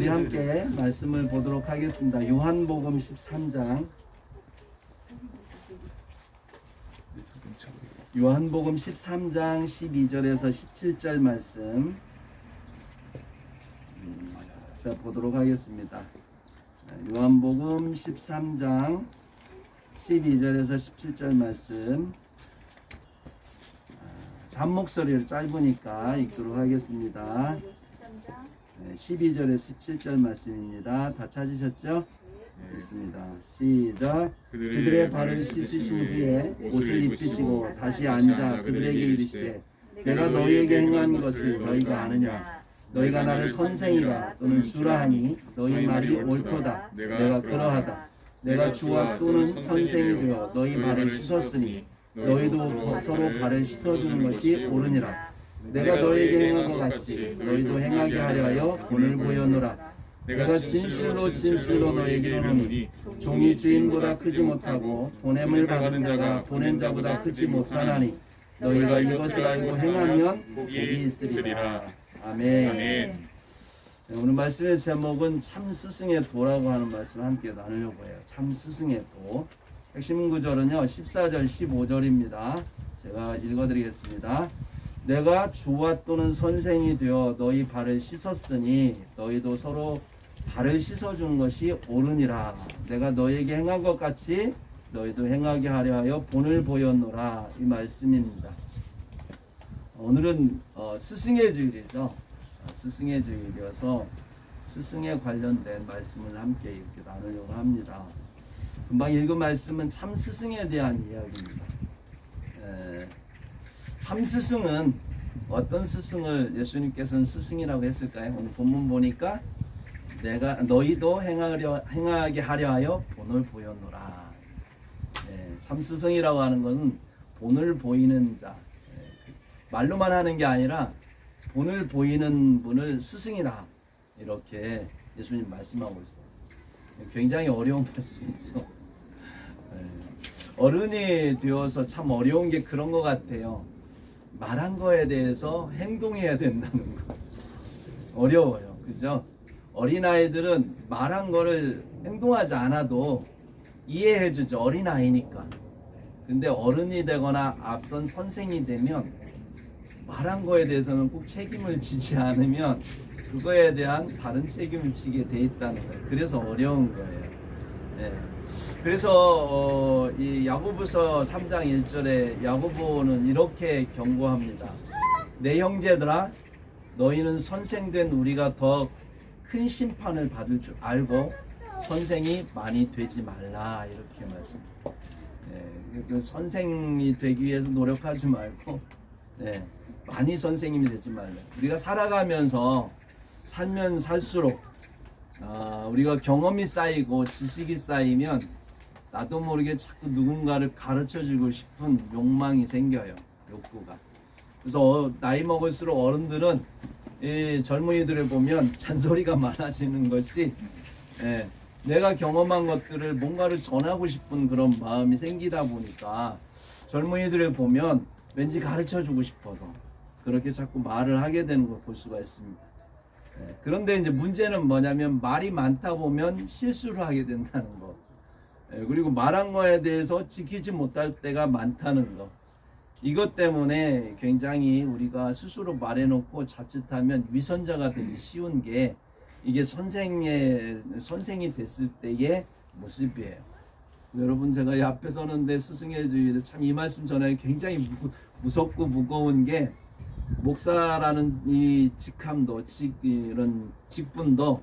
우리 함께 말씀을 보도록 하겠습니다. 요한복음 13장 요한복음 13장 12절에서 17절 말씀 보도록 하겠습니다. 요한복음 13장 12절에서 17절 말씀 잠목소리를 짧으니까 읽도록 하겠습니다. 12절에서 17절 말씀입니다. 다 찾으셨죠? 있습니다. 시작. 그들의 발을 씻으신 후에 옷을 입히시고 다시 앉아 그들에게 이르시되 내가 너희에게 행한 것을 너희가 아느냐? 너희가 나를 선생이라 또는 주라 하니 너희 말이 옳도다. 내가 그러하다. 내가 주와 또는 선생이 되어 너희 발을 씻었으니 너희도 서로 발을 씻어주는 것이 옳으니라. 내가 너희에게 행한 것 같이 너희도 행하게 하려 하여 본을 보여노라. 내가 진실로 진실로 너희에게 이르노니 종이 주인보다 크지 못하고 보냄을 받은 자가 보낸 자보다 크지 못하나니 너희가 이것을 알고 행하면 복이 있으리라. 아멘. 오늘 말씀의 제목은 참 스승의 도라고 하는 말씀을 함께 나누려고 해요. 참 스승의 도. 핵심 구절은요 14절 15절입니다. 제가 읽어드리겠습니다. 내가 주와 또는 선생이 되어 너희 발을 씻었으니 너희도 서로 발을 씻어주는 것이 옳으니라. 내가 너희에게 행한 것 같이 너희도 행하게 하려 하여 본을 보였노라. 이 말씀입니다. 오늘은 스승의 주일이죠. 스승의 주일이어서 스승에 관련된 말씀을 함께 이렇게 나누려고 합니다. 금방 읽은 말씀은 참 스승에 대한 이야기입니다. 참 스승은 어떤 스승을 예수님께서는 스승이라고 했을까요? 오늘 본문 보니까 내가 너희도 행하게 하려 하여 본을 보였노라. 참 스승이라고 하는 것은 본을 보이는 자, 말로만 하는 게 아니라 본을 보이는 분을 스승이다. 이렇게 예수님 말씀하고 있어요. 굉장히 어려운 말씀이죠. 어른이 되어서 참 어려운 게 그런 것 같아요. 말한 거에 대해서 행동해야 된다는 거. 어려워요. 그죠? 어린아이들은 말한 거를 행동하지 않아도 이해해 주죠. 어린아이니까. 근데 어른이 되거나 앞선 선생이 되면 말한 거에 대해서는 꼭 책임을 지지 않으면 그거에 대한 다른 책임을 지게 돼 있다는 거예요. 그래서 어려운 거예요. 그래서 이 야고보서 3장 1절에 야고보는 이렇게 경고합니다. 내 형제들아 너희는 선생된 우리가 더 큰 심판을 받을 줄 알고 선생이 많이 되지 말라. 이렇게 말씀. 선생이 되기 위해서 노력하지 말고 많이 선생님이 되지 말라. 우리가 살아가면서 살면 살수록 우리가 경험이 쌓이고 지식이 쌓이면 나도 모르게 자꾸 누군가를 가르쳐주고 싶은 욕망이 생겨요. 욕구가. 그래서 나이 먹을수록 어른들은 이 젊은이들을 보면 잔소리가 많아지는 것이 내가 경험한 것들을 뭔가를 전하고 싶은 그런 마음이 생기다 보니까 젊은이들을 보면 왠지 가르쳐주고 싶어서 그렇게 자꾸 말을 하게 되는 걸 볼 수가 있습니다. 그런데 이제 문제는 뭐냐면 말이 많다 보면 실수를 하게 된다는 거. 그리고 말한 거에 대해서 지키지 못할 때가 많다는 거. 이것 때문에 굉장히 우리가 스스로 말해놓고 자칫하면 위선자가 되기 쉬운 게 이게 선생이 됐을 때의 모습이에요. 여러분 제가 이 앞에 서는데 스승의 주일에 참 이 말씀 전하기 굉장히 무섭고 무거운 게 목사라는 이 직함도 이런 직분도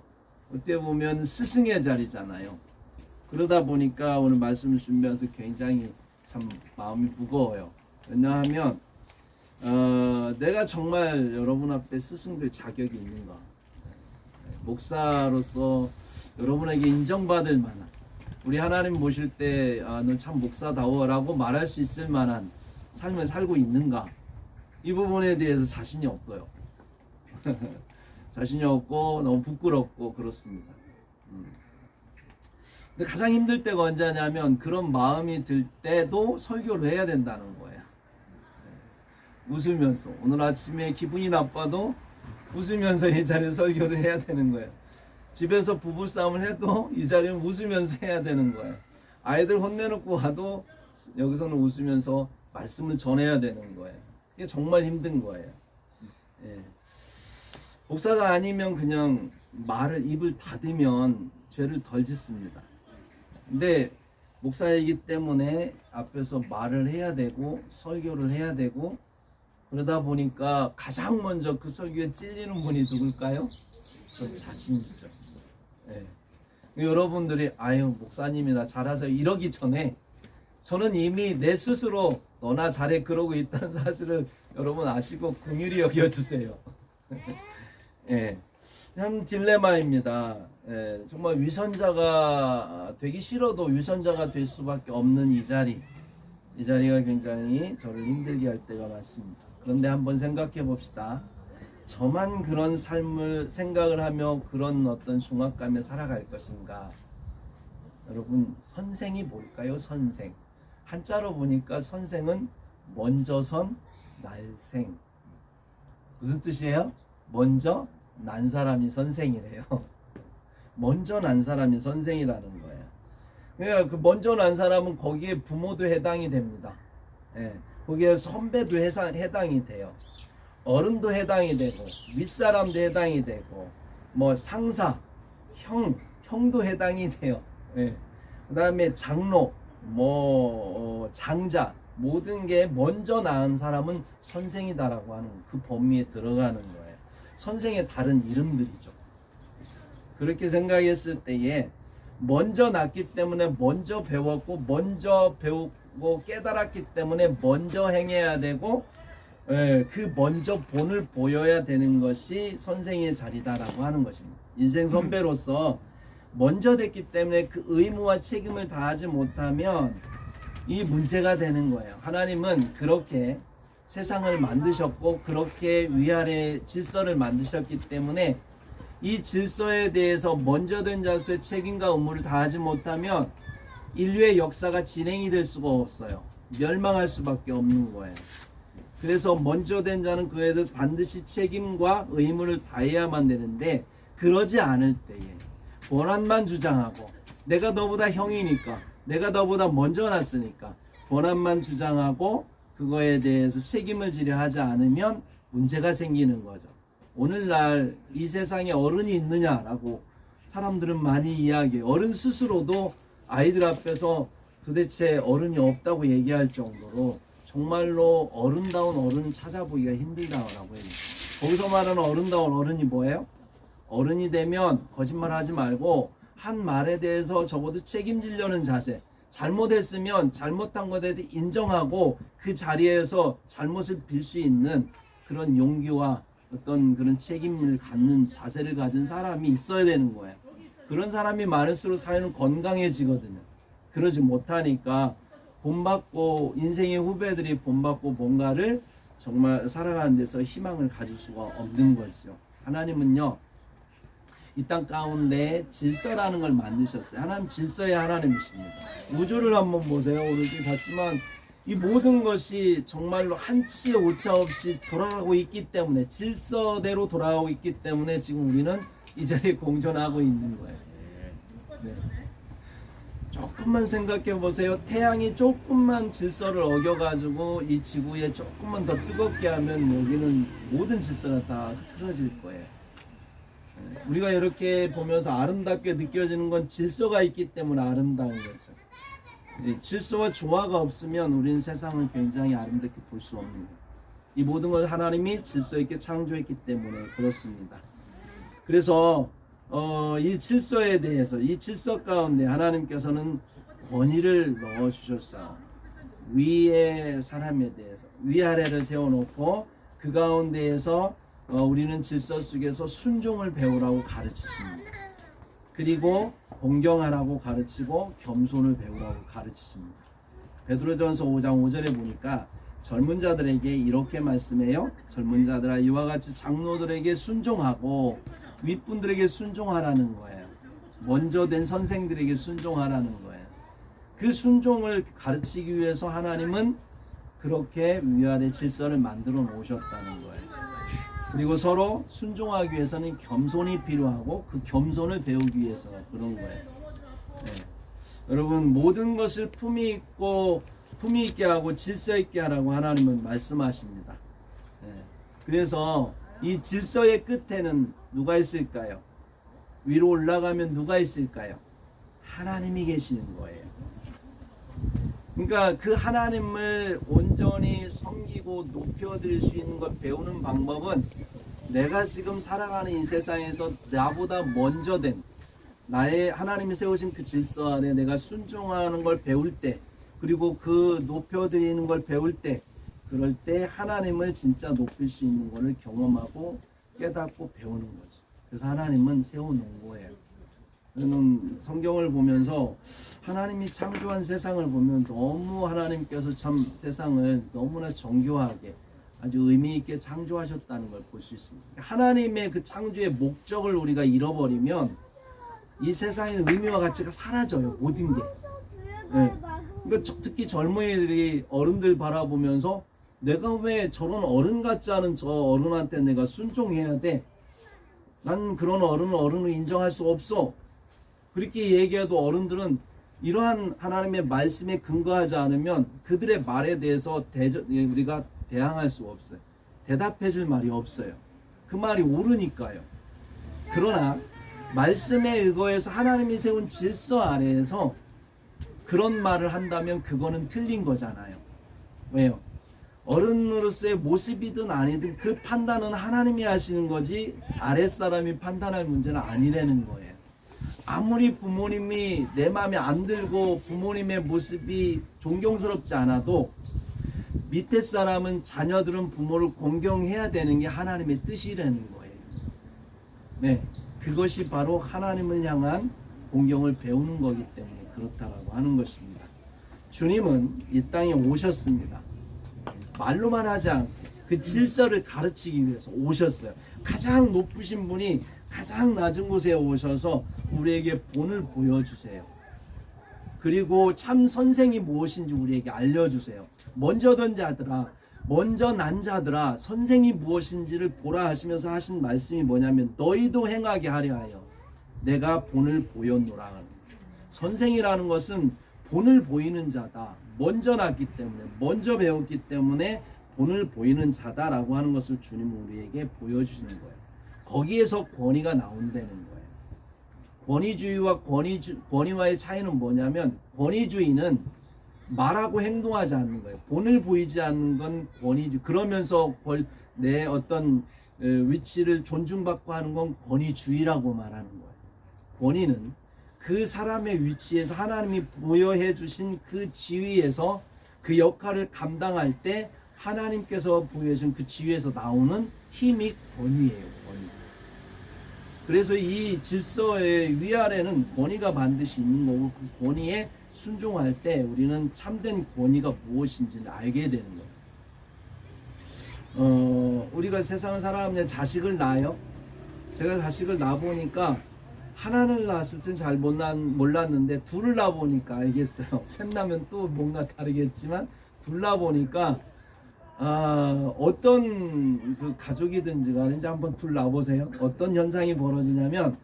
어떻게 보면 스승의 자리잖아요. 그러다 보니까 오늘 말씀을 준비하면서 굉장히 참 마음이 무거워요. 왜냐하면 내가 정말 여러분 앞에 스승될 자격이 있는가? 목사로서 여러분에게 인정받을 만한 우리 하나님 모실 때 너 참 목사다워라고 말할 수 있을 만한 삶을 살고 있는가? 이 부분에 대해서 자신이 없어요. 자신이 없고 너무 부끄럽고 그렇습니다. 근데 가장 힘들 때가 언제냐면 그런 마음이 들 때도 설교를 해야 된다는 거예요. 웃으면서 오늘 아침에 기분이 나빠도 웃으면서 이 자리에 설교를 해야 되는 거예요. 집에서 부부싸움을 해도 이 자리는 웃으면서 해야 되는 거예요. 아이들 혼내놓고 와도 여기서는 웃으면서 말씀을 전해야 되는 거예요. 이게 정말 힘든 거예요. 예. 목사가 아니면 그냥 입을 닫으면 죄를 덜 짓습니다. 근데 목사이기 때문에 앞에서 말을 해야 되고 설교를 해야 되고 그러다 보니까 가장 먼저 그 설교에 찔리는 분이 누굴까요? 저 자신이죠. 예. 여러분들이 아유 목사님이나 잘하세요 이러기 전에 저는 이미 내 스스로 너나 잘해 그러고 있다는 사실을 여러분 아시고 긍휼히 여겨주세요. 예. 참 딜레마입니다. 예. 정말 위선자가 되기 싫어도 위선자가 될 수밖에 없는 이 자리가 굉장히 저를 힘들게 할 때가 많습니다. 그런데 한번 생각해 봅시다. 저만 그런 삶을 생각을 하며 그런 어떤 중압감에 살아갈 것인가? 여러분 선생이 뭘까요? 선생. 한자로 보니까 선생은 먼저선 날생. 무슨 뜻이에요? 먼저 난 사람이 선생이래요. 먼저 난 사람이 선생이라는 거예요. 그러니까 그 먼저 난 사람은 거기에 부모도 해당이 됩니다. 예. 거기에 선배도 해당이 돼요. 어른도 해당이 되고 윗사람도 해당이 되고 뭐 상사, 형도 해당이 돼요. 예. 그 다음에 장로, 장자 모든 게 먼저 낳은 사람은 선생이다라고 하는 그 범위에 들어가는 거예요. 선생의 다른 이름들이죠. 그렇게 생각했을 때에 먼저 낳기 때문에 먼저 배웠고 먼저 배우고 깨달았기 때문에 먼저 행해야 되고 그 먼저 본을 보여야 되는 것이 선생의 자리다라고 하는 것입니다. 인생 선배로서 먼저 됐기 때문에 그 의무와 책임을 다하지 못하면 이 문제가 되는 거예요. 하나님은 그렇게 세상을 만드셨고 그렇게 위아래 질서를 만드셨기 때문에 이 질서에 대해서 먼저 된 자수의 책임과 의무를 다하지 못하면 인류의 역사가 진행이 될 수가 없어요. 멸망할 수밖에 없는 거예요. 그래서 먼저 된 자는 그에 대해서 반드시 책임과 의무를 다해야만 되는데 그러지 않을 때에 권한만 주장하고 내가 너보다 형이니까 내가 너보다 먼저 났으니까 권한만 주장하고 그거에 대해서 책임을 지려 하지 않으면 문제가 생기는 거죠. 오늘날 이 세상에 어른이 있느냐라고 사람들은 많이 이야기해요. 어른 스스로도 아이들 앞에서 도대체 어른이 없다고 얘기할 정도로 정말로 어른다운 어른을 찾아보기가 힘들다고 해요. 거기서 말하는 어른다운 어른이 뭐예요? 어른이 되면 거짓말하지 말고 한 말에 대해서 적어도 책임지려는 자세. 잘못했으면 잘못한 것에 대해 인정하고 그 자리에서 잘못을 빌 수 있는 그런 용기와 어떤 그런 책임을 갖는 자세를 가진 사람이 있어야 되는 거예요. 그런 사람이 많을수록 사회는 건강해지거든요. 그러지 못하니까 본받고 인생의 후배들이 본받고 뭔가를 정말 살아가는 데서 희망을 가질 수가 없는 것이죠. 하나님은요 이 땅 가운데 질서라는 걸 만드셨어요. 하나님 질서의 하나님이십니다. 우주를 한번 보세요. 오늘도 봤지만 이 모든 것이 정말로 한치의 오차 없이 돌아가고 있기 때문에 질서대로 돌아가고 있기 때문에 지금 우리는 이 자리에 공존하고 있는 거예요. 네. 조금만 생각해 보세요. 태양이 조금만 질서를 어겨가지고 이 지구에 조금만 더 뜨겁게 하면 여기는 모든 질서가 다 흐트러질 거예요. 우리가 이렇게 보면서 아름답게 느껴지는 건 질서가 있기 때문에 아름다운 거죠. 질서와 조화가 없으면 우리는 세상을 굉장히 아름답게 볼 수 없는 거예요. 이 모든 걸 하나님이 질서 있게 창조했기 때문에 그렇습니다. 그래서 이 질서에 대해서 이 질서 가운데 하나님께서는 권위를 넣어주셨어요. 위의 사람에 대해서 위아래를 세워놓고 그 가운데에서 우리는 질서 속에서 순종을 배우라고 가르치십니다. 그리고 공경하라고 가르치고 겸손을 배우라고 가르치십니다. 베드로전서 5장 5절에 보니까 젊은 자들에게 이렇게 말씀해요. 젊은 자들아 이와 같이 장로들에게 순종하고 윗분들에게 순종하라는 거예요. 먼저 된 선생들에게 순종하라는 거예요. 그 순종을 가르치기 위해서 하나님은 그렇게 위아래 질서를 만들어 놓으셨다는 거예요. 그리고 서로 순종하기 위해서는 겸손이 필요하고 그 겸손을 배우기 위해서 그런 거예요. 네. 여러분 모든 것을 품위 있게 하고 질서 있게 하라고 하나님은 말씀하십니다. 네. 그래서 이 질서의 끝에는 누가 있을까요? 위로 올라가면 누가 있을까요? 하나님이 계시는 거예요. 그러니까 그 하나님을 온전히 섬기고 높여드릴 수 있는 걸 배우는 방법은 내가 지금 살아가는 이 세상에서 나보다 먼저 된 나의 하나님이 세우신 그 질서 안에 내가 순종하는 걸 배울 때, 그리고 그 높여드리는 걸 배울 때, 그럴 때 하나님을 진짜 높일 수 있는 것을 경험하고 깨닫고 배우는 거죠. 그래서 하나님은 세워놓은 거예요. 저는 성경을 보면서 하나님이 창조한 세상을 보면 너무 하나님께서 참 세상을 너무나 정교하게 아주 의미 있게 창조하셨다는 걸 볼 수 있습니다. 하나님의 그 창조의 목적을 우리가 잃어버리면 이 세상의 의미와 가치가 사라져요. 모든 게. 네. 그러니까 특히 젊은이들이 어른들 바라보면서 내가 왜 저런 어른 같지 않은 저 어른한테 내가 순종해야 돼? 난 그런 어른을 어른으로 인정할 수 없어. 그렇게 얘기해도 어른들은 이러한 하나님의 말씀에 근거하지 않으면 그들의 말에 대해서 우리가 대항할 수 없어요. 대답해 줄 말이 없어요. 그 말이 옳으니까요. 그러나 말씀에 의거해서 하나님이 세운 질서 아래에서 그런 말을 한다면 그거는 틀린 거잖아요. 왜요? 어른으로서의 모습이든 아니든 그 판단은 하나님이 하시는 거지 아랫사람이 판단할 문제는 아니라는 거예요. 아무리 부모님이 내 마음에 안 들고 부모님의 모습이 존경스럽지 않아도 밑에 사람은, 자녀들은 부모를 공경해야 되는 게 하나님의 뜻이라는 거예요. 네, 그것이 바로 하나님을 향한 공경을 배우는 거기 때문에 그렇다라고 하는 것입니다. 주님은 이 땅에 오셨습니다. 말로만 하지 않고 그 질서를 가르치기 위해서 오셨어요. 가장 높으신 분이 가장 낮은 곳에 오셔서 우리에게 본을 보여주세요. 그리고 참 선생이 무엇인지 우리에게 알려주세요. 먼저 던 자들아, 먼저 난 자들아, 선생이 무엇인지를 보라 하시면서 하신 말씀이 뭐냐면 너희도 행하게 하려 하여 내가 본을 보였노라. 선생이라는 것은 본을 보이는 자다. 먼저 났기 때문에, 먼저 배웠기 때문에 본을 보이는 자다라고 하는 것을 주님은 우리에게 보여주시는 거예요. 거기에서 권위가 나온다는 거예요. 권위주의와 권위와의 차이는 뭐냐면, 권위주의는 말하고 행동하지 않는 거예요. 본을 보이지 않는 건 권위주의. 그러면서 내 어떤 위치를 존중받고 하는 건 권위주의라고 말하는 거예요. 권위는 그 사람의 위치에서 하나님이 부여해 주신 그 지위에서 그 역할을 감당할 때 하나님께서 부여해 준 그 지위에서 나오는 힘이 권위예요. 권위. 그래서 이 질서의 위아래는 권위가 반드시 있는 거고, 그 권위에 순종할 때 우리는 참된 권위가 무엇인지를 알게 되는 거예요. 우리가 세상을 살아가면 자식을 낳아요. 제가 자식을 낳아보니까 하나를 낳았을 땐 잘 몰랐는데 둘을 낳아보니까 알겠어요. 셋 낳으면 또 뭔가 다르겠지만 둘 낳아보니까 어떤 그 가족이든지 간에 이제 한번 둘 낳아보세요. 어떤 현상이 벌어지냐면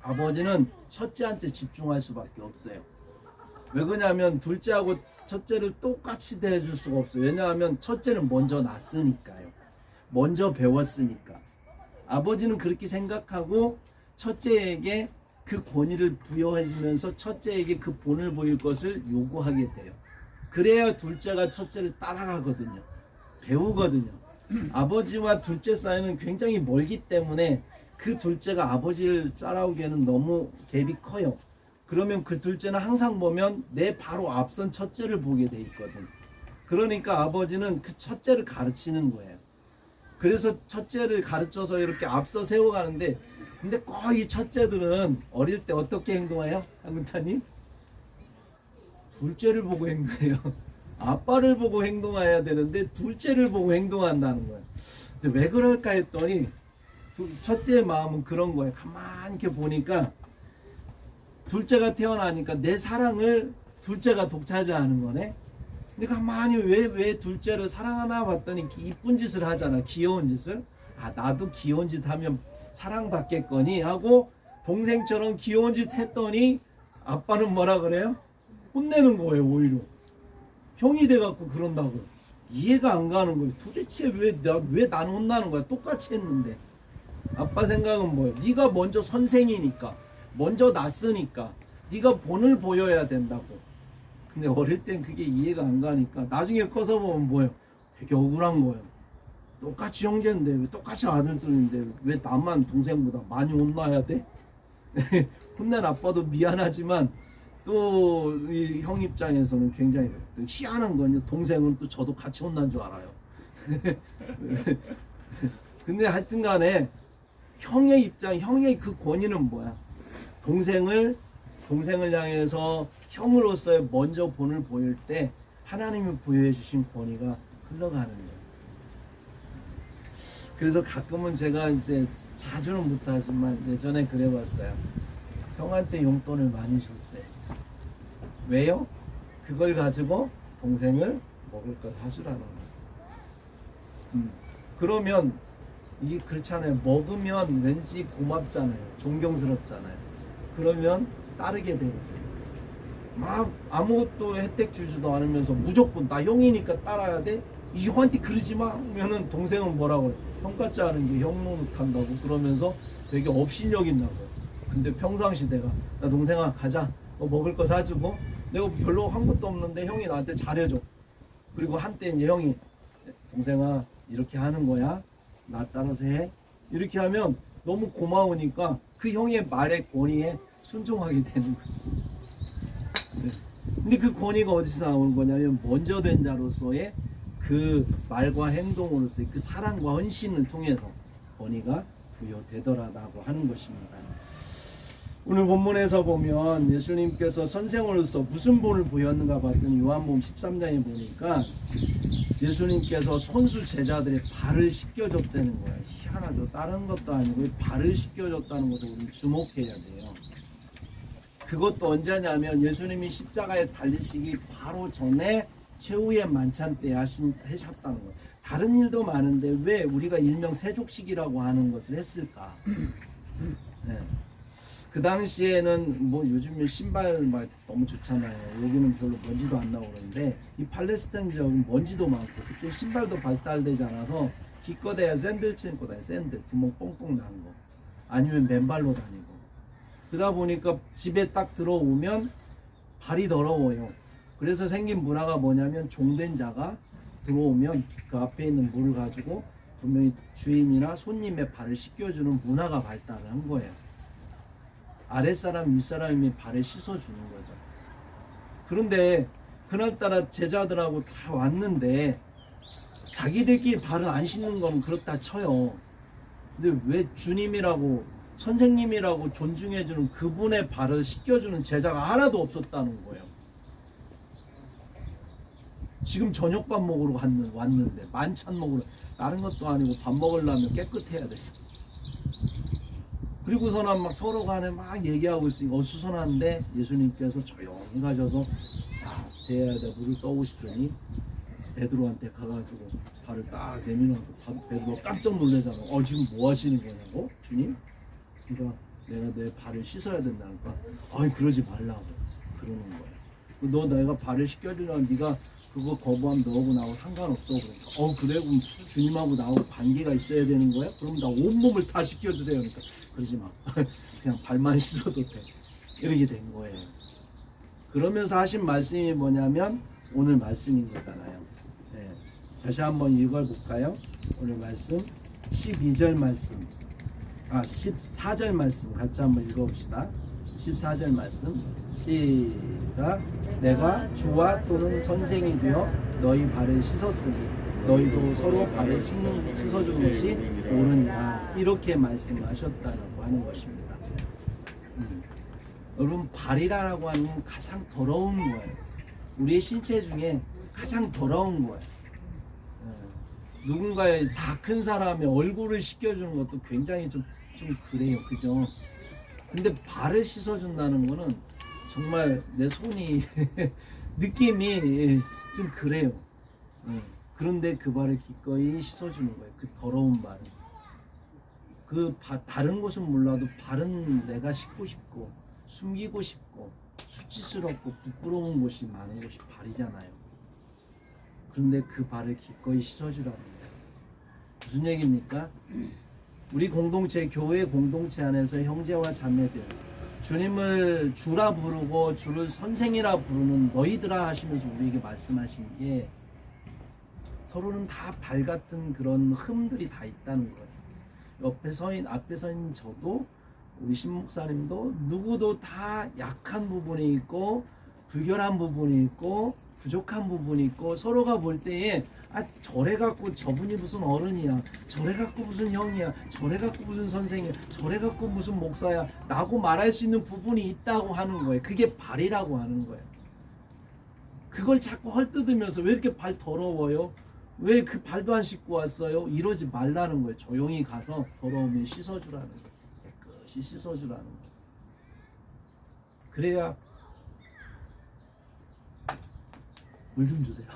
아버지는 첫째한테 집중할 수밖에 없어요. 왜 그러냐면 둘째하고 첫째를 똑같이 대해줄 수가 없어요. 왜냐하면 첫째는 먼저 낳았으니까요. 먼저 배웠으니까. 아버지는 그렇게 생각하고 첫째에게 그 권위를 부여해주면서 첫째에게 그 본을 보일 것을 요구하게 돼요. 그래야 둘째가 첫째를 따라가거든요. 배우거든요. 아버지와 둘째 사이는 굉장히 멀기 때문에 그 둘째가 아버지를 따라오기에는 너무 갭이 커요. 그러면 그 둘째는 항상 보면 내 바로 앞선 첫째를 보게 돼 있거든. 그러니까 아버지는 그 첫째를 가르치는 거예요. 그래서 첫째를 가르쳐서 이렇게 앞서 세워가는데, 근데 꼭 이 첫째들은 어릴 때 어떻게 행동해요? 한근타님? 둘째를 보고 행동해요. 아빠를 보고 행동해야 되는데 둘째를 보고 행동한다는 거예요. 근데 왜 그럴까 했더니 첫째의 마음은 그런 거예요. 가만히 이렇게 보니까 둘째가 태어나니까 내 사랑을 둘째가 독차지하는 거네. 근데 가만히 왜 둘째를 사랑하나 봤더니 이쁜 짓을 하잖아. 귀여운 짓을. 아 나도 귀여운 짓 하면 사랑받겠거니 하고 동생처럼 귀여운 짓 했더니 아빠는 뭐라 그래요? 혼내는 거예요. 오히려 형이 돼갖고 그런다고. 이해가 안 가는 거예요. 도대체 왜 나는 혼나는 거야? 똑같이 했는데. 아빠 생각은 뭐예요? 네가 먼저 선생이니까, 먼저 났으니까 네가 본을 보여야 된다고. 근데 어릴 땐 그게 이해가 안 가니까 나중에 커서 보면 뭐예요? 되게 억울한 거예요. 똑같이 형제인데, 왜 똑같이 아들들인데 왜 나만 동생보다 많이 혼나야 돼? 혼낸 아빠도 미안하지만 또 이 형 입장에서는 굉장히 희한한 건요. 동생은 또 저도 같이 혼난 줄 알아요. 근데 하여튼 간에 형의 입장, 형의 그 권위는 뭐야? 동생을 향해서 형으로서의 먼저 본을 보일 때 하나님이 부여해 주신 권위가 흘러가는 거예요. 그래서 가끔은 제가 이제 자주는 못하지만 예전에 그래봤어요. 형한테 용돈을 많이 줬어요. 왜요? 그걸 가지고 동생을 먹을 거 사주라는 거예요. 그러면 이게 그렇잖아요. 먹으면 왠지 고맙잖아요. 존경스럽잖아요. 그러면 따르게 되는 거예요. 막 아무것도 혜택 주지도 않으면서 무조건 나 형이니까 따라야 돼? 이 형한테 그러지 마? 하면은 동생은 뭐라고 해요? 형 같지 않은 게 형 노릇한다고 그러면서 되게 업신여긴다고. 근데 평상시 내가 야 동생아 가자 먹을 거 사주고 내가 별로 한 것도 없는데 형이 나한테 잘해줘. 그리고 한때 이제 형이 동생아 이렇게 하는 거야 나 따라서 해 이렇게 하면 너무 고마우니까 그 형의 말의 권위에 순종하게 되는 거지. 네. 근데 그 권위가 어디서 나오는 거냐면 먼저 된 자로서의 그 말과 행동으로서의 그 사랑과 헌신을 통해서 권위가 부여되더라라고 하는 것입니다. 오늘 본문에서 보면 예수님께서 선생으로서 무슨 본을 보였는가 봤더니 요한복음 13장에 보니까 예수님께서 손수 제자들의 발을 씻겨줬다는 거예요. 희한하죠. 다른 것도 아니고 발을 씻겨줬다는 것을 우리 주목해야 돼요. 그것도 언제냐면 예수님이 십자가에 달리시기 바로 전에 최후의 만찬 때 하셨다는 거예요. 다른 일도 많은데 왜 우리가 일명 세족식이라고 하는 것을 했을까? 네. 그 당시에는 뭐 요즘에 신발 막 너무 좋잖아요. 여기는 별로 먼지도 안 나오고 그러는데 이 팔레스타인 지역은 먼지도 많고 그때 신발도 발달되지 않아서 기껏해야 샌들 신고 다녀요. 샌들 구멍 뻥뻥 난 거 아니면 맨발로 다니고 그러다 보니까 집에 딱 들어오면 발이 더러워요. 그래서 생긴 문화가 뭐냐면 종된 자가 들어오면 그 앞에 있는 물을 가지고 분명히 주인이나 손님의 발을 씻겨주는 문화가 발달을 한 거예요. 아랫사람 윗사람이 발을 씻어주는 거죠. 그런데 그날따라 제자들하고 다 왔는데 자기들끼리 발을 안 씻는 건 그렇다 쳐요. 근데 왜 주님이라고 선생님이라고 존중해주는 그분의 발을 씻겨주는 제자가 하나도 없었다는 거예요. 지금 저녁밥 먹으러 왔는데 만찬 먹으러 다른 것도 아니고 밥 먹으려면 깨끗해야 되죠. 그리고서는 막 서로 간에 막 얘기하고 있으니까 어수선한데 예수님께서 조용히 가셔서 대야에다 물을 떠오시더니 베드로한테 가가지고 발을 딱 내밀어놓고 베드로 깜짝 놀라잖아. 지금 뭐 하시는 거냐고 주님? 그러니까 내가 내 발을 씻어야 된다니까 아니 그러지 말라고 그러는 거예요. 너 내가 발을 씻겨주려면 네가 그거 거부하면 너하고 나하고 상관없어. 그러니까 그래 그럼 주님하고 나하고 관계가 있어야 되는 거야? 그럼 나 온몸을 다 씻겨주세요. 그러니까 그러지 마. 그냥 발만 씻어도 돼. 이렇게 된 거예요. 그러면서 하신 말씀이 뭐냐면 오늘 말씀인 거잖아요. 네. 다시 한번 읽어볼까요? 오늘 말씀 12절 말씀 14절 말씀 같이 한번 읽어봅시다. 14절 말씀 시작. 내가 주와 또는 선생이 되어 너희 발을 씻었으니 너희도 서로 발을 씻어주는 것이 옳으니라. 이렇게 말씀하셨다고 하는 것입니다. 여러분 발이라고 하는 건 가장 더러운 거예요. 우리의 신체 중에 가장 더러운 거예요. 누군가의 다 큰 사람의 얼굴을 씻겨주는 것도 굉장히 좀 그래요. 그죠? 근데 발을 씻어준다는 거는 정말 내 손이 느낌이 좀 그래요. 그런데 그 발을 기꺼이 씻어주는 거예요. 그 더러운 발을. 다른 곳은 몰라도 발은 내가 씻고 싶고 숨기고 싶고 수치스럽고 부끄러운 곳이 많은 곳이 발이잖아요. 그런데 그 발을 기꺼이 씻어주라는 거예요. 무슨 얘기입니까? 우리 공동체, 교회 공동체 안에서 형제와 자매들, 주님을 주라 부르고 주를 선생이라 부르는 너희들아 하시면서 우리에게 말씀하신 게 서로는 다 발 같은 그런 흠들이 다 있다는 거예요. 앞에 서 있는 저도 우리 신목사님도 누구도 다 약한 부분이 있고 불결한 부분이 있고 부족한 부분이 있고 서로가 볼 때에 저래 갖고 저분이 무슨 어른이야, 저래 갖고 무슨 형이야, 저래 갖고 무슨 선생이야, 저래 갖고 무슨 목사야 라고 말할 수 있는 부분이 있다고 하는 거예요. 그게 발이라고 하는 거예요. 그걸 자꾸 헐뜯으면서 왜 이렇게 발 더러워요? 왜 그 발도 안 씻고 왔어요? 이러지 말라는 거예요. 조용히 가서 더러우면 씻어주라는 거예요. 깨끗이 씻어주라는 거예요. 그래야 물 좀 주세요.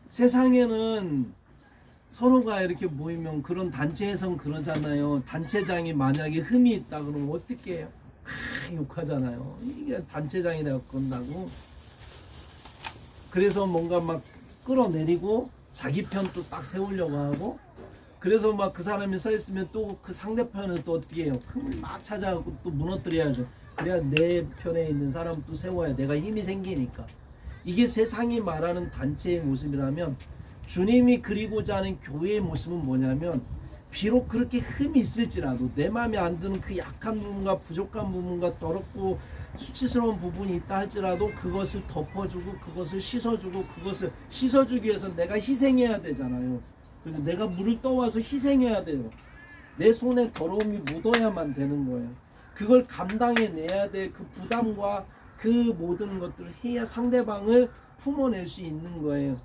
세상에는 서로가 이렇게 모이면 그런 단체에선 그러잖아요. 단체장이 만약에 흠이 있다 그러면 어떻게 해요? 욕하잖아요. 이게 단체장이 내가 그런다고. 그래서 뭔가 막 끌어내리고 자기 편 또 딱 세우려고 하고, 그래서 막 그 사람이 서 있으면 또 그 상대편은 또 어떻게 해요? 흠을 막 찾아가고 또 무너뜨려야죠. 그래야 내 편에 있는 사람 또 세워야 내가 힘이 생기니까. 이게 세상이 말하는 단체의 모습이라면, 주님이 그리고자 하는 교회의 모습은 뭐냐면, 비록 그렇게 흠이 있을지라도 내 마음에 안 드는 그 약한 부분과 부족한 부분과 더럽고 수치스러운 부분이 있다 할지라도 그것을 덮어주고 그것을 씻어주고, 그것을 씻어주기 위해서 내가 희생해야 되잖아요. 그래서 내가 물을 떠와서 희생해야 돼요. 내 손에 더러움이 묻어야만 되는 거예요. 그걸 감당해내야 돼. 그 부담과 그 모든 것들을 해야 상대방을 품어낼 수 있는 거예요.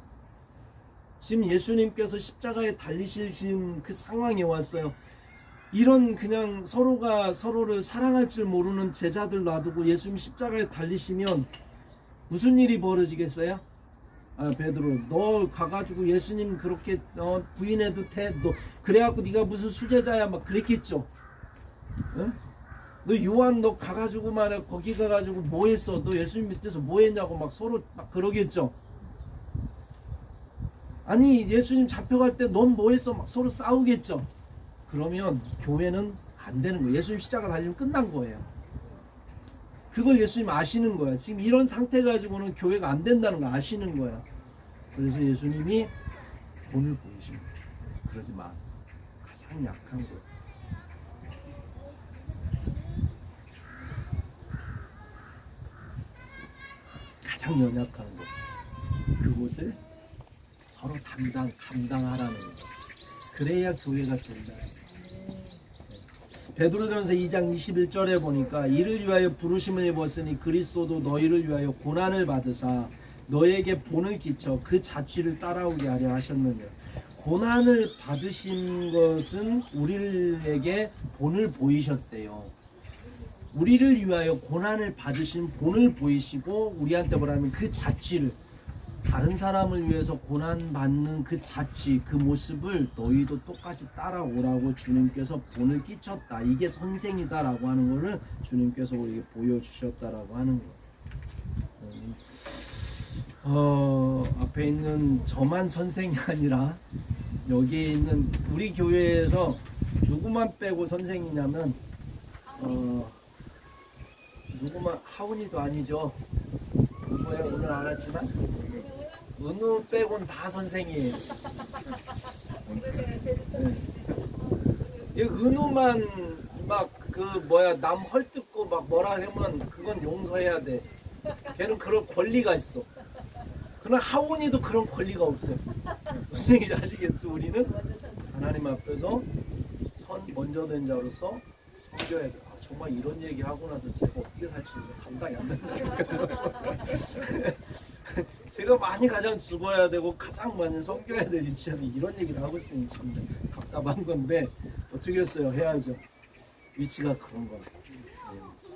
지금 예수님께서 십자가에 달리실 지금 그 상황에 왔어요. 이런 그냥 서로가 서로를 사랑할 줄 모르는 제자들 놔두고 예수님 십자가에 달리시면 무슨 일이 벌어지겠어요? 베드로, 너 가가지고 예수님 그렇게 부인해도 돼? 너 그래갖고 네가 무슨 수제자야? 막 그랬겠죠. 응? 너 요한 너 가가지고 말이야, 거기 가가지고 뭐 했어? 너 예수님 밑에서 뭐 했냐고 막 서로 막 그러겠죠. 아니 예수님 잡혀갈 때 넌 뭐 했어? 막 서로 싸우겠죠. 그러면 교회는 안 되는 거예요. 예수님 십자가 달리면 끝난 거예요. 그걸 예수님 아시는 거야. 지금 이런 상태 가지고는 교회가 안 된다는 걸 아시는 거야. 그래서 예수님이 본을 보이십니다. 그러지 마. 가장 약한 곳, 가장 연약한 곳, 그곳을 서로 감당하라는 거. 그래야 교회가 된다. 베드로전서 2장 21절에 보니까 이를 위하여 부르심을 입었으니 그리스도도 너희를 위하여 고난을 받으사 너에게 본을 끼쳐 그 자취를 따라오게 하려 하셨느냐. 고난을 받으신 것은 우리에게 본을 보이셨대요. 우리를 위하여 고난을 받으신 본을 보이시고 우리한테 뭐라면 그 자취를, 다른 사람을 위해서 고난받는 그 자취, 그 모습을 너희도 똑같이 따라오라고 주님께서 본을 끼쳤다. 이게 선생이다라고 하는 것을 주님께서 우리에게 보여주셨다라고 하는 거예요. 앞에 있는 저만 선생이 아니라 여기에 있는 우리 교회에서 누구만 빼고 선생이냐면 누구만, 하은이도 아니죠. 누구야 오늘 안 왔지만 은우 빼곤 다 선생이에요. 네. 이 은우만 막 남 헐뜯고 막 뭐라 하면 그건 용서해야 돼. 걔는 그런 권리가 있어. 그러나 하원이도 그런 권리가 없어요. 무슨 얘기인지 아시겠죠? 우리는 하나님 앞에서 선 먼저 된 자로서 섬겨야 돼. 정말 이런 얘기 하고 나서 제가 어떻게 살지 감당이 안 된다니까요. 제가 많이 가장 죽어야 되고 가장 많이 섬겨야 될 위치에서 이런 얘기를 하고 있으니 참 답답한 건데 어떻게 했어요? 해야죠. 위치가 그런 거예요.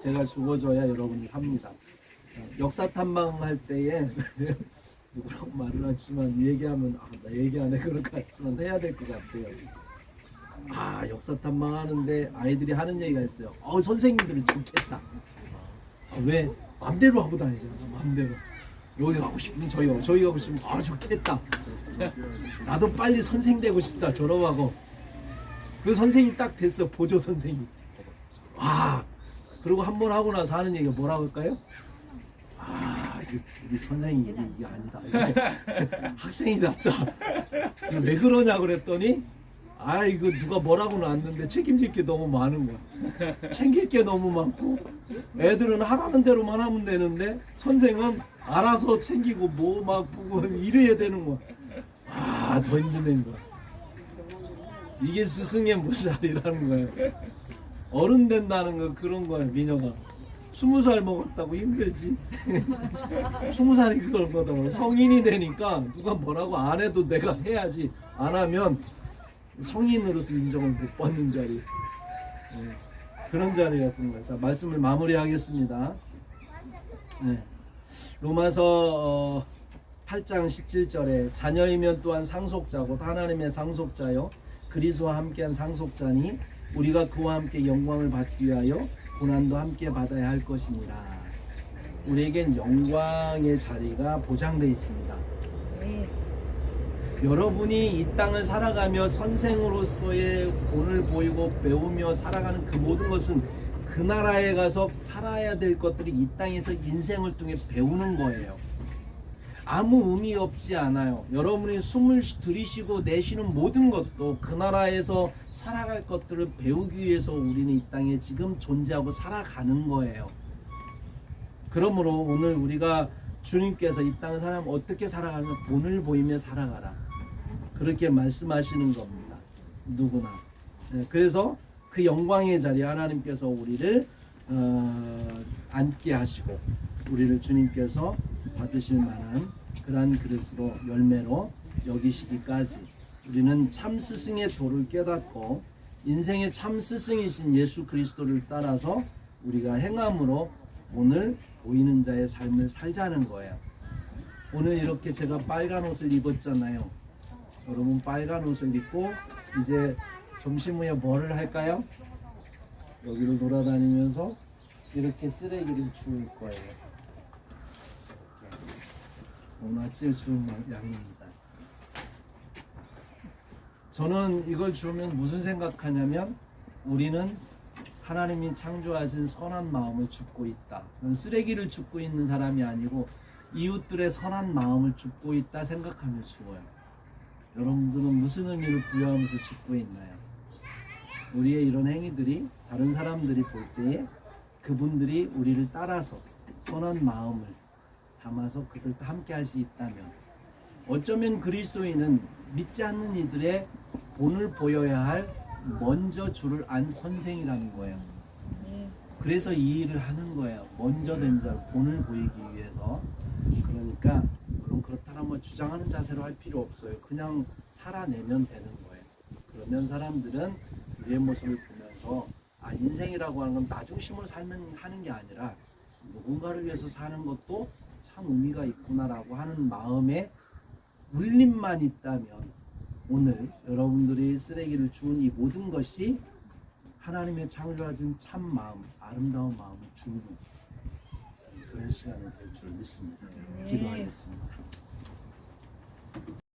제가 죽어줘야 여러분이 합니다. 역사 탐방할 때에 누구라고 말을 하지만 얘기하면 나 얘기 안 해 그럴 것 같지만 해야 될 것 같아요. 역사 탐방하는데 아이들이 하는 얘기가 있어요. 선생님들은 좋겠다. 왜 맘대로 하고 다니잖아. 맘대로. 여기 가고 싶으면 저기 가고 싶으면 좋겠다. 나도 빨리 선생 되고 싶다. 졸업하고. 그 선생이 딱 됐어. 보조 선생이. 그리고 한 번 하고 나서 하는 얘기가 뭐라고 할까요? 우리 선생이 이게 아니다. 학생이 낫다. 왜 그러냐 그랬더니 이거 누가 뭐라고 놨는데 책임질 게 너무 많은 거야. 챙길 게 너무 많고 애들은 하라는 대로만 하면 되는데 선생은 알아서 챙기고 뭐 막 보고 이래야 되는 거야. 더 힘든 거야. 이게 스승의 모자리라는 거예요. 어른 된다는 거 그런 거야. 미녀가 20살 먹었다고 힘들지. 20살이 그걸 거다. 성인이 되니까 누가 뭐라고 안 해도 내가 해야지. 안 하면 성인으로서 인정을 못 받는 자리. 그런 자리였던 거예요. 자, 말씀을 마무리하겠습니다. 로마서 8장 17절에 자녀이면 또한 상속자고 하나님의 상속자요 그리스도와 함께한 상속자니 우리가 그와 함께 영광을 받기 위하여 고난도 함께 받아야 할 것이니라. 우리에겐 영광의 자리가 보장되어 있습니다. 여러분이 이 땅을 살아가며 선생으로서의 본을 보이고 배우며 살아가는 그 모든 것은 그 나라에 가서 살아야 될 것들이 이 땅에서 인생을 통해 배우는 거예요. 아무 의미 없지 않아요. 여러분이 숨을 들이쉬고 내쉬는 모든 것도 그 나라에서 살아갈 것들을 배우기 위해서 우리는 이 땅에 지금 존재하고 살아가는 거예요. 그러므로 오늘 우리가 주님께서 이 땅을 살아가면 어떻게 살아가는가 본을 보이며 살아가라. 그렇게 말씀하시는 겁니다. 누구나. 그래서 그 영광의 자리에 하나님께서 우리를 앉게 하시고 우리를 주님께서 받으실 만한 그러한 그릇으로 열매로 여기시기까지 우리는 참 스승의 도를 깨닫고 인생의 참 스승이신 예수 그리스도를 따라서 우리가 행함으로 오늘 보이는 자의 삶을 살자는 거예요. 오늘 이렇게 제가 빨간 옷을 입었잖아요. 여러분 빨간 옷을 입고 이제 점심 후에 뭐를 할까요? 여기를 돌아다니면서 이렇게 쓰레기를 주울 거예요. 오늘 아침에 주운 양입니다. 저는 이걸 주우면 무슨 생각하냐면 우리는 하나님이 창조하신 선한 마음을 줍고 있다. 쓰레기를 줍고 있는 사람이 아니고 이웃들의 선한 마음을 줍고 있다 생각하며 주어요. 여러분들은 무슨 의미를 부여하면서 줍고 있나요? 우리의 이런 행위들이 다른 사람들이 볼 때에 그분들이 우리를 따라서 선한 마음을 담아서 그들과 함께 할 수 있다면 어쩌면 그리스도인은 믿지 않는 이들의 본을 보여야 할 먼저 줄을 안 선생이라는 거예요. 그래서 이 일을 하는 거예요. 먼저 된 자 본을 보이기 위해서. 그러니까 물론 그렇다면 뭐 주장하는 자세로 할 필요 없어요. 그냥 살아내면 되는 거예요. 그러면 사람들은 우리의 모습을 보면서 인생이라고 하는 건 나 중심으로 살면 하는 게 아니라 누군가를 위해서 사는 것도 참 의미가 있구나라고 하는 마음에 울림만 있다면 오늘 여러분들이 쓰레기를 주운 이 모든 것이 하나님의 창조하신 참 마음, 아름다운 마음을 주는 그런 시간이 될 줄 믿습니다. 기도하겠습니다.